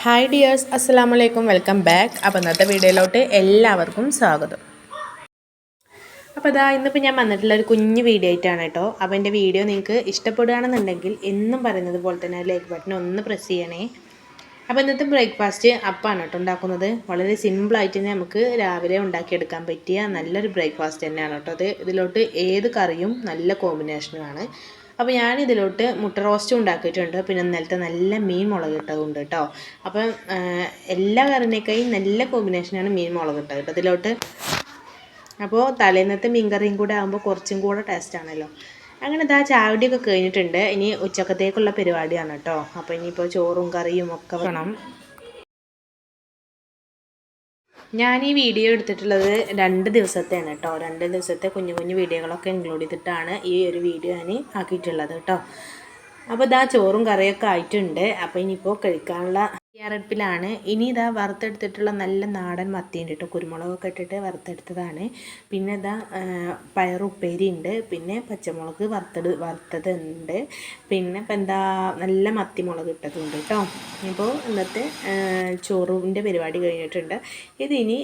Hi dears, അസ്സലാമു അലൈക്കും. Welcome back. അപ്പോൾ ഇന്നത്തെ വീഡിയോയിലോട്ട് എല്ലാവർക്കും സ്വാഗതം. അപ്പോൾ ഇന്നിപ്പോൾ ഞാൻ വന്നിട്ടുള്ള ഒരു കുഞ്ഞു വീഡിയോ ആയിട്ടാണ് കേട്ടോ. അപ്പോൾ എൻ്റെ വീഡിയോ നിങ്ങൾക്ക് ഇഷ്ടപ്പെടുകയാണെന്നുണ്ടെങ്കിൽ എന്നും പറയുന്നത് പോലെ തന്നെ ലൈക്ക് ബട്ടൺ ഒന്ന് പ്രസ് ചെയ്യണേ. അപ്പോൾ ഇന്നത്തെ ബ്രേക്ക്ഫാസ്റ്റ് അപ്പമാണ് കേട്ടോ ഉണ്ടാക്കുന്നത്. വളരെ സിമ്പിളായിട്ട് തന്നെ നമുക്ക് രാവിലെ ഉണ്ടാക്കിയെടുക്കാൻ പറ്റിയ നല്ലൊരു ബ്രേക്ക്ഫാസ്റ്റ് തന്നെയാണ് കേട്ടോ. ഇതിലോട്ട് ഏത് കറിയും നല്ല കോമ്പിനേഷനുമാണ്. അപ്പോൾ ഞാനിതിലോട്ട് മുട്ട റോസ്റ്റും ഉണ്ടാക്കിയിട്ടുണ്ട്. പിന്നെ ഇന്നലത്തെ നല്ല മീൻ മുളക് ഇട്ടതുണ്ട് കേട്ടോ. അപ്പം എല്ലാ കറിനേക്കാളും നല്ല കോമ്പിനേഷനാണ് മീൻ മുളക് ഇട്ടത് കേട്ടോ ഇതിലോട്ട്. അപ്പോൾ തലേന്നത്തെ മീൻ കറിയും കൂടെ ആകുമ്പോൾ കുറച്ചും കൂടെ ടേസ്റ്റാണല്ലോ. അങ്ങനെ ചാവടിയൊക്കെ കഴിഞ്ഞിട്ടുണ്ട്. ഇനി ഉച്ചക്കത്തേക്കുള്ള പരിപാടിയാണ് കേട്ടോ. അപ്പോൾ ഇനിയിപ്പോൾ ചോറും കറിയും ഒക്കെ വേണം. ഞാൻ ഈ വീഡിയോ എടുത്തിട്ടുള്ളത് 2 ദിവസത്തെയാണ് കേട്ടോ. 2 ദിവസത്തെ കുഞ്ഞു കുഞ്ഞു വീഡിയോകളൊക്കെ ഇൻക്ലൂഡ് ചെയ്തിട്ടാണ് ഈ ഒരു വീഡിയോ ഞാൻ ആക്കിയിട്ടുള്ളത് കേട്ടോ. അപ്പോൾ ചോറും കറിയൊക്കെ ആയിട്ടുണ്ട്. അപ്പോൾ ഇനിയിപ്പോൾ കഴിക്കാനുള്ള തയ്യാറെടുപ്പിലാണ്. ഇനി വറുത്തെടുത്തിട്ടുള്ള നല്ല നാടൻ മത്തിയുണ്ട് കേട്ടോ. കുരുമുളകൊക്കെ ഇട്ടിട്ട് വറുത്തെടുത്തതാണ്. പിന്നെ പയറുപ്പേരി ഉണ്ട്. പിന്നെ പച്ചമുളക് വറുത്തതുണ്ട്. പിന്നെ ഇപ്പം നല്ല മത്തിമുളക് ഇട്ടതുണ്ട് കേട്ടോ. ഇപ്പോൾ ഇന്നത്തെ ചോറിൻ്റെ പരിപാടി കഴിഞ്ഞിട്ടുണ്ട്. ഇതിനി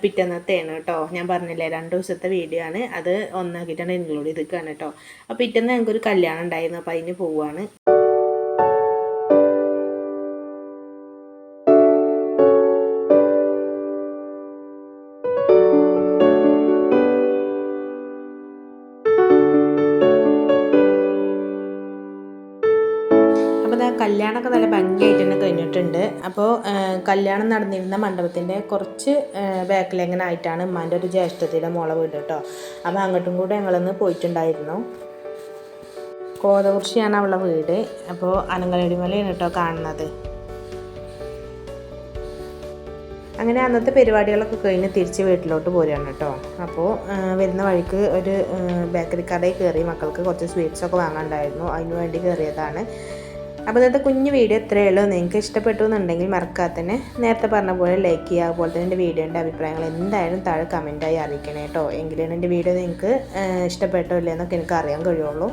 പിറ്റന്നത്തെയാണ് കേട്ടോ. ഞാൻ പറഞ്ഞില്ലേ 2 ദിവസത്തെ വീഡിയോ ആണ്. അത് ഒന്നാക്കിയിട്ടാണ് ഇൻക്ലൂഡ് ചെയ്തിരിക്കുകയാണ് കേട്ടോ. അപ്പോൾ പിറ്റന്ന് ഞങ്ങൾക്കൊരു കല്യാണം ഉണ്ടായിരുന്നു. അപ്പോൾ അതിന് പോവുകയാണ്. കല്യാണമൊക്കെ നല്ല ഭംഗിയായിട്ട് തന്നെ കഴിഞ്ഞിട്ടുണ്ട്. അപ്പോൾ കല്യാണം നടന്നിരുന്ന മണ്ഡപത്തിൻ്റെ കുറച്ച് ബാക്കിലെങ്ങനെ ആയിട്ടാണ് ഉമ്മാൻ്റെ ഒരു ജ്യേഷ്ഠത്തിൻ്റെ മോളെ വീട് കേട്ടോ. അപ്പോൾ അങ്ങോട്ടും കൂടെ ഞങ്ങളൊന്ന് പോയിട്ടുണ്ടായിരുന്നു. കോതകുറിശിയാണ് അവളുടെ വീട്. അപ്പോൾ അനങ്കലടിമലയാണ് കേട്ടോ കാണുന്നത്. അങ്ങനെ അന്നത്തെ പരിപാടികളൊക്കെ കഴിഞ്ഞ് തിരിച്ച് വീട്ടിലോട്ട് പോരുകയാണ് കേട്ടോ. അപ്പോൾ വരുന്ന വഴിക്ക് ഒരു ബേക്കറി കടയിൽ കയറി മക്കൾക്ക് കുറച്ച് സ്വീറ്റ്സൊക്കെ വാങ്ങാനുണ്ടായിരുന്നു. അതിന് വേണ്ടി കയറിയതാണ്. അപ്പോൾ ഇന്നത്തെ കുഞ്ഞു വീഡിയോ ഇത്രയേ ഉള്ളൂ. നിങ്ങൾക്ക് ഇഷ്ടപ്പെട്ടു എന്നുണ്ടെങ്കിൽ മറക്കാതെ തന്നെ നേരത്തെ പറഞ്ഞ പോലെ ലൈക്ക് ചെയ്യുക. അതുപോലെ തന്നെ എൻ്റെ വീഡിയോൻ്റെ അഭിപ്രായങ്ങൾ എന്തായാലും താഴെ കമൻറ്റായി അറിയിക്കണേ കേട്ടോ. എങ്കിലാണ് എൻ്റെ വീഡിയോ നിങ്ങൾക്ക് ഇഷ്ടപ്പെട്ടോ ഇല്ലയെന്നൊക്കെ എനിക്ക് അറിയാൻ കഴിയുള്ളൂ.